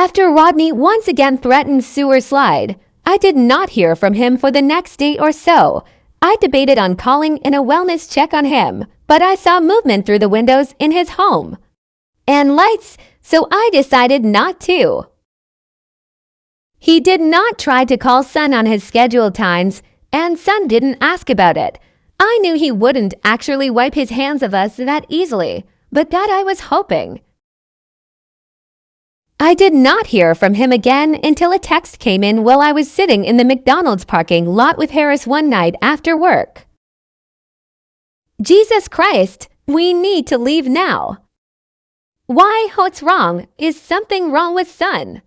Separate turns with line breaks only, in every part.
After Rodney once again threatened sewer slide, I did not hear from him for the next day or so. I debated on calling in a wellness check on him, but I saw movement through the windows in his home and lights, so I decided not to. He did not try to call Son on his scheduled times, and Son didn't ask about it. I knew he wouldn't actually wipe his hands of us that easily, but that I was hoping. I did not hear from him again until a text came in while I was sitting in the McDonald's parking lot with Harris one night after work. Jesus Christ, we need to leave now. Why? What's wrong? Is something wrong with Son?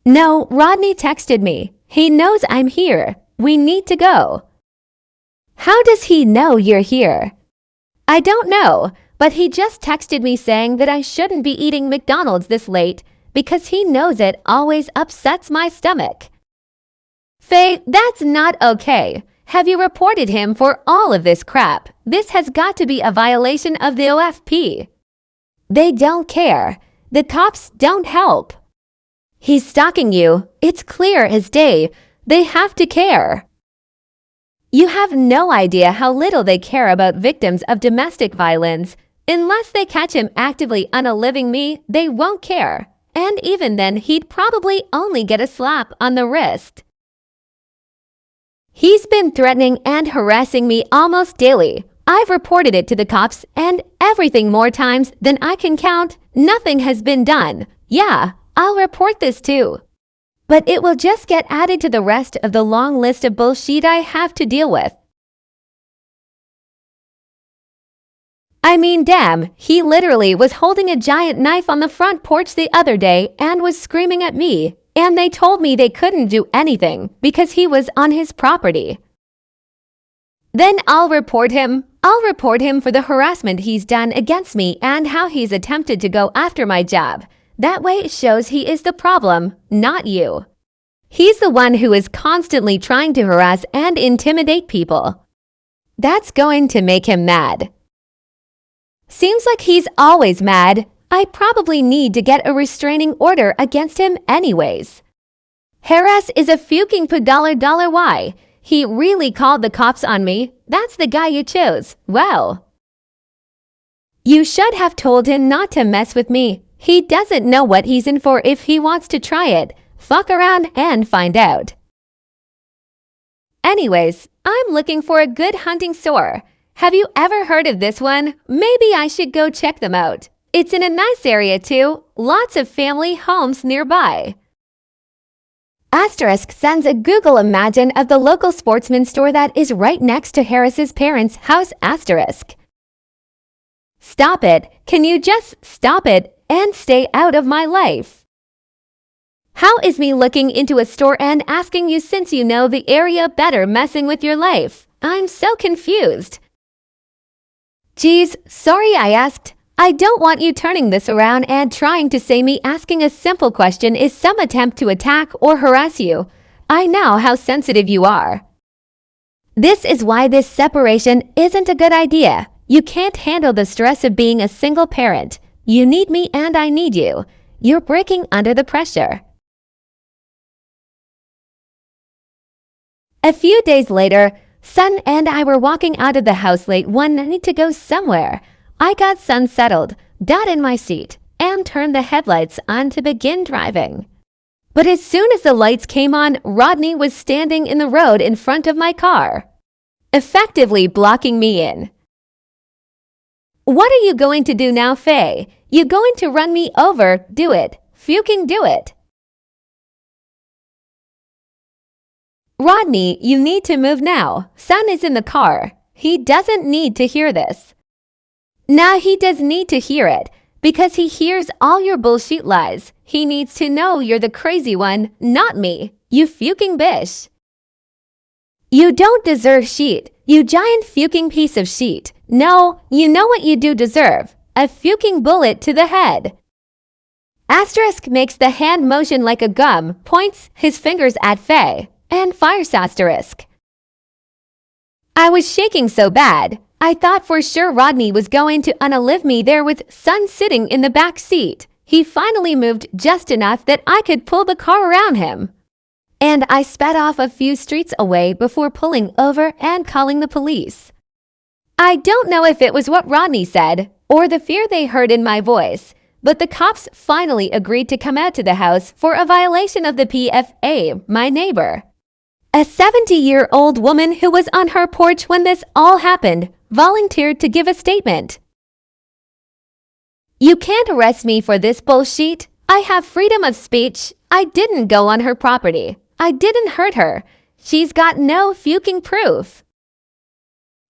No, Rodney texted me. He knows I'm here. We need to go. How does he know you're here? I don't know, but he just texted me saying that I shouldn't be eating McDonald's this late because he knows it always upsets my stomach. Faye, that's not okay. Have you reported him for all of this crap? This has got to be a violation of the OFP. They don't care. The cops don't help. He's stalking you. It's clear as day. They have to care. You have no idea how little they care about victims of domestic violence. Unless they catch him actively unaliving me, they won't care. And even then, he'd probably only get a slap on the wrist. He's been threatening and harassing me almost daily. I've reported it to the cops and everything more times than I can count. Nothing has been done. Yeah, I'll report this too. But it will just get added to the rest of the long list of bullshit I have to deal with. I mean, damn, he literally was holding a giant knife on the front porch the other day and was screaming at me, and they told me they couldn't do anything because he was on his property. Then I'll report him. I'll report him for the harassment he's done against me and how he's attempted to go after my job. That way it shows he is the problem, not you. He's the one who is constantly trying to harass and intimidate people. That's going to make him mad. Seems like he's always mad. I probably need to get a restraining order against him anyways. Harris is a fucking $. Why? He really called the cops on me. That's the guy you chose. Wow. You should have told him not to mess with me. He doesn't know what he's in for if he wants to try it. Fuck around and find out. Anyways, I'm looking for a good hunting store. Have you ever heard of this one? Maybe I should go check them out. It's in a nice area too. Lots of family homes nearby. Asterisk sends a Google imagine of the local sportsman store that is right next to Harris's parents' house. Asterisk. Stop it. Can you just stop it and stay out of my life? How is me looking into a store and asking you since you know the area better messing with your life? I'm so confused. Geez, sorry I asked. I don't want you turning this around and trying to say me asking a simple question is some attempt to attack or harass you. I know how sensitive you are. This is why this separation isn't a good idea. You can't handle the stress of being a single parent. You need me and I need you. You're breaking under the pressure. A few days later, Son and I were walking out of the house late one night to go somewhere. I got Son settled, Dad in my seat, and turned the headlights on to begin driving. But as soon as the lights came on, Rodney was standing in the road in front of my car, effectively blocking me in. What are you going to do now, Faye? You going to run me over? Do it. Fucking do it. Rodney, you need to move now. Son is in the car. He doesn't need to hear this. Nah, he does need to hear it, because he hears all your bullshit lies. He needs to know you're the crazy one, not me. You fucking bitch. You don't deserve shit. You giant fucking piece of shit. No, you know what you do deserve. A fucking bullet to the head. Asterisk makes the hand motion like a gum, points his fingers at Faye, and fires asterisk. I was shaking so bad. I thought for sure Rodney was going to unalive me there with Son sitting in the back seat. He finally moved just enough that I could pull the car around him. And I sped off a few streets away before pulling over and calling the police. I don't know if it was what Rodney said or the fear they heard in my voice, but the cops finally agreed to come out to the house for a violation of the PFA, my neighbor. A 70-year-old woman who was on her porch when this all happened volunteered to give a statement. You can't arrest me for this bullshit. I have freedom of speech. I didn't go on her property. I didn't hurt her. She's got no fucking proof.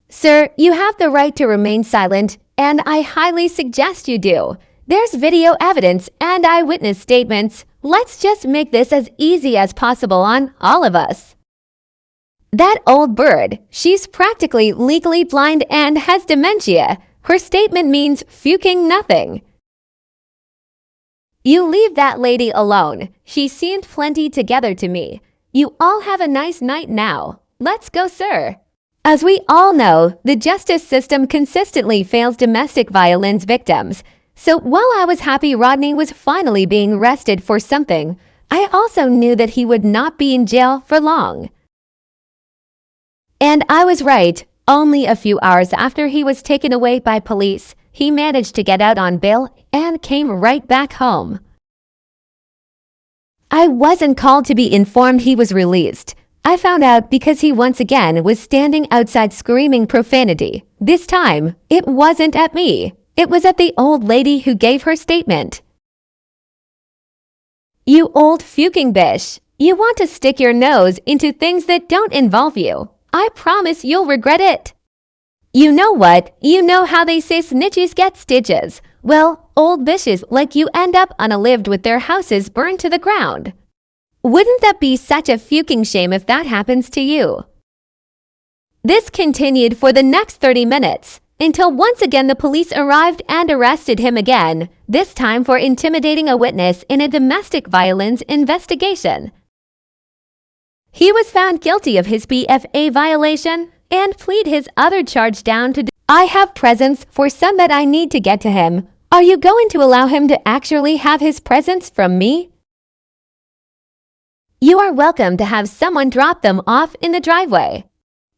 Sir, you have the right to remain silent, and I highly suggest you do. There's video evidence and eyewitness statements. Let's just make this as easy as possible on all of us. That old bird, she's practically legally blind and has dementia. Her statement means fucking nothing. You leave that lady alone. She seemed plenty together to me. You all have a nice night now. Let's go, sir. As we all know, the justice system consistently fails domestic violence victims. So while I was happy Rodney was finally being arrested for something, I also knew that he would not be in jail for long. And I was right. Only a few hours after he was taken away by police, he managed to get out on bail and came right back home. I wasn't called to be informed he was released. I found out because he once again was standing outside screaming profanity. This time, it wasn't at me. It was at the old lady who gave her statement. You old fucking bitch. You want to stick your nose into things that don't involve you. I promise you'll regret it. You know what? You know how they say snitches get stitches. Well, old bitches like you end up unalived with their houses burned to the ground. Wouldn't that be such a fucking shame if that happens to you? This continued for the next 30 minutes, until once again the police arrived and arrested him again, this time for intimidating a witness in a domestic violence investigation. He was found guilty of his PFA violation and plead his other charge down to I have presents for some that I need to get to him. Are you going to allow him to actually have his presents from me? You are welcome to have someone drop them off in the driveway.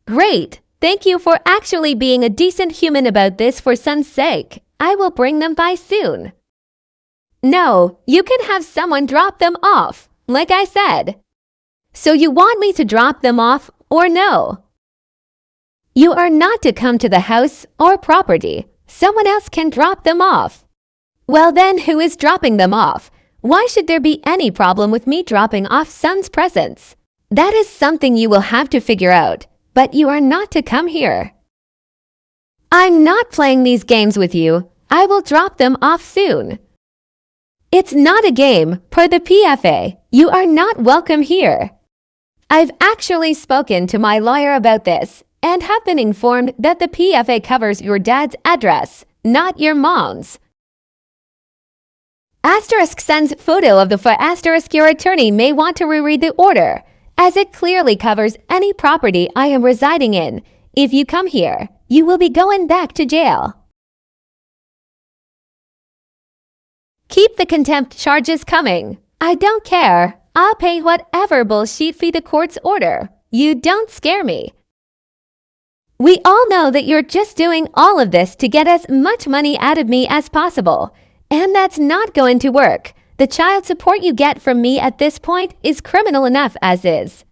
Great. Thank you for actually being a decent human about this for son's sake. I will bring them by soon. No, you can have someone drop them off, like I said. So you want me to drop them off or no? You are not to come to the house or property. Someone else can drop them off. Well then, who is dropping them off? Why should there be any problem with me dropping off son's presents? That is something you will have to figure out, but you are not to come here. I'm not playing these games with you. I will drop them off soon. It's not a game. Per the PFA, you are not welcome here. I've actually spoken to my lawyer about this and have been informed that the PFA covers your dad's address, not your mom's. Asterisk sends photo of the asterisk your attorney may want to reread the order, as it clearly covers any property I am residing in. If you come here, you will be going back to jail. Keep the contempt charges coming. I don't care. I'll pay whatever bullshit fee the courts order. You don't scare me. We all know that you're just doing all of this to get as much money out of me as possible. And that's not going to work. The child support you get from me at this point is criminal enough as is.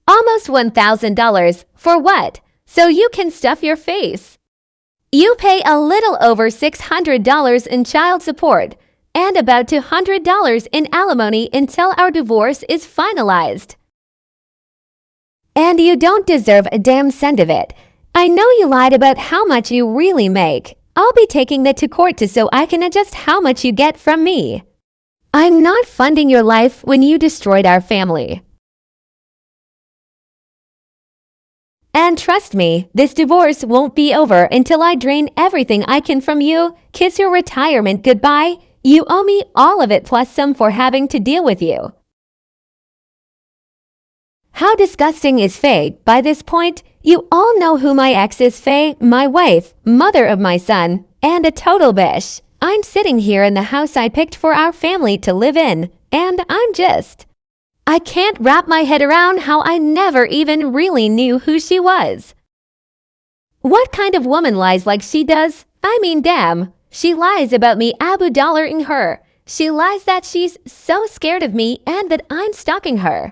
Almost $1,000 for what? So you can stuff your face. You pay a little over $600 in child support and about $200 in alimony until our divorce is finalized. And you don't deserve a damn cent of it. I know you lied about how much you really make. I'll be taking that to court so I can adjust how much you get from me. I'm not funding your life when you destroyed our family. And trust me, this divorce won't be over until I drain everything I can from you, kiss your retirement goodbye. You owe me all of it plus some for having to deal with you. How disgusting is Faye? By this point, you all know who my ex is. Faye, my wife, mother of my son, and a total bitch. I'm sitting here in the house I picked for our family to live in, and I can't wrap my head around how I never even really knew who she was. What kind of woman lies like she does? I mean, damn. She lies about me Abu-dollaring her. She lies that she's so scared of me and that I'm stalking her.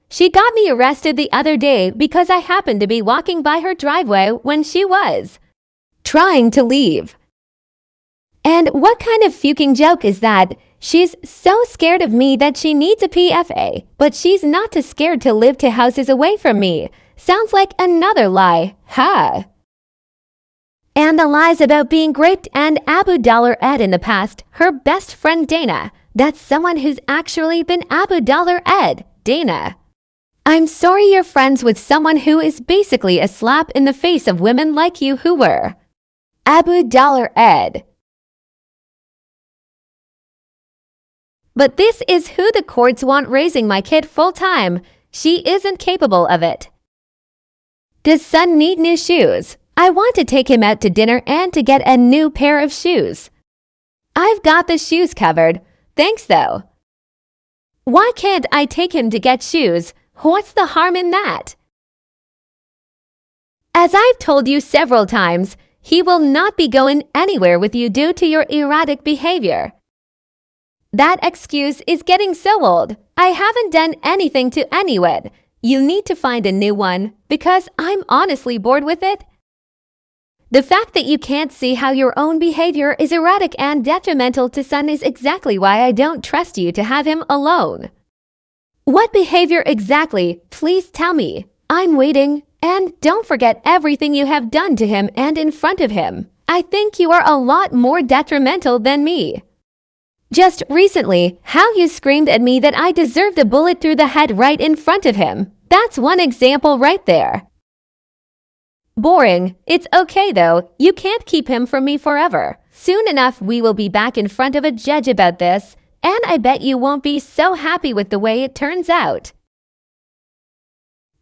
She got me arrested the other day because I happened to be walking by her driveway when she was trying to leave. And what kind of fucking joke is that? She's so scared of me that she needs a PFA, but she's not too scared to live 2 houses away from me. Sounds like another lie, huh? And the lies about being raped and Abu-dollar-ed in the past, her best friend Dana. That's someone who's actually been Abu-dollar-ed, Dana. I'm sorry you're friends with someone who is basically a slap in the face of women like you who were Abu-dollar-ed. But this is who the courts want raising my kid full-time. She isn't capable of it. Does son need new shoes? I want to take him out to dinner and to get a new pair of shoes. I've got the shoes covered. Thanks, though. Why can't I take him to get shoes? What's the harm in that? As I've told you several times, he will not be going anywhere with you due to your erratic behavior. That excuse is getting so old. I haven't done anything to anyone. You need to find a new one because I'm honestly bored with it. The fact that you can't see how your own behavior is erratic and detrimental to son is exactly why I don't trust you to have him alone. What behavior exactly? Please tell me. I'm waiting. And don't forget everything you have done to him and in front of him. I think you are a lot more detrimental than me. Just recently, how you screamed at me that I deserved a bullet through the head right in front of him. That's one example right there. Boring. It's okay though. You can't keep him from me forever. Soon enough, we will be back in front of a judge about this, and I bet you won't be so happy with the way it turns out.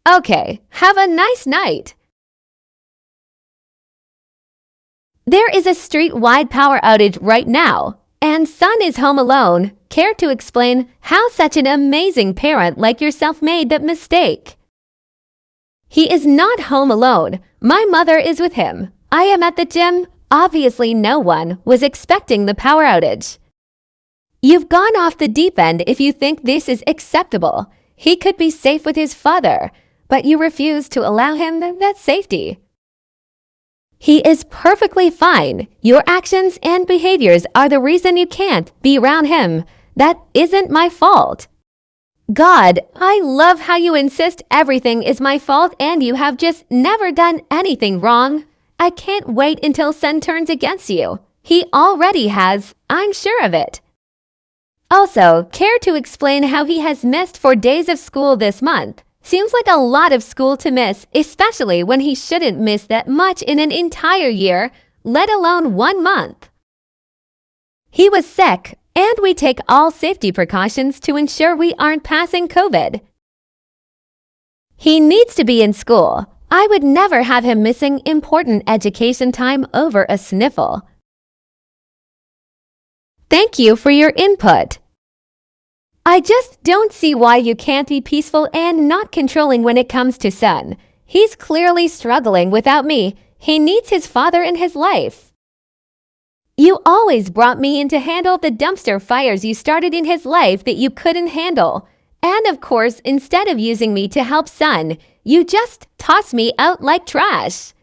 Okay, have a nice night. There is a street-wide power outage right now. And son is home alone. Care to explain how such an amazing parent like yourself made that mistake? He is not home alone. My mother is with him. I am at the gym. Obviously, no one was expecting the power outage. You've gone off the deep end if you think this is acceptable. He could be safe with his father, but you refuse to allow him that safety. He is perfectly fine. Your actions and behaviors are the reason you can't be around him. That isn't my fault. God, I love how you insist everything is my fault and you have just never done anything wrong. I can't wait until son turns against you. He already has, I'm sure of it. Also, care to explain how he has missed 4 days of school this month? Seems like a lot of school to miss, especially when he shouldn't miss that much in an entire year, let alone 1 month. He was sick, and we take all safety precautions to ensure we aren't passing COVID. He needs to be in school. I would never have him missing important education time over a sniffle. Thank you for your input. I just don't see why you can't be peaceful and not controlling when it comes to son. He's clearly struggling without me. He needs his father in his life. You always brought me in to handle the dumpster fires you started in his life that you couldn't handle. And of course, instead of using me to help son, you just toss me out like trash.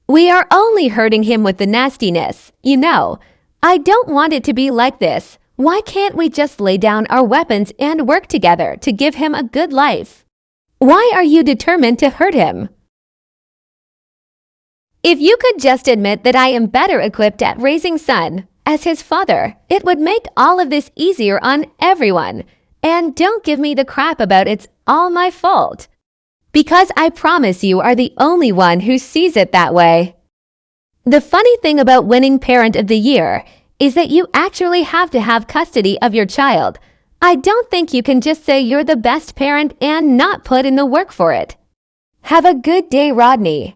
We are only hurting him with the nastiness. You know, I don't want it to be like this. Why can't we just lay down our weapons and work together to give him a good life? Why are you determined to hurt him? If you could just admit that I am better equipped at raising son, as his father, it would make all of this easier on everyone. And don't give me the crap about it's all my fault. Because I promise you are the only one who sees it that way. The funny thing about winning Parent of the Year is that you actually have to have custody of your child. I don't think you can just say you're the best parent and not put in the work for it. Have a good day, Rodney.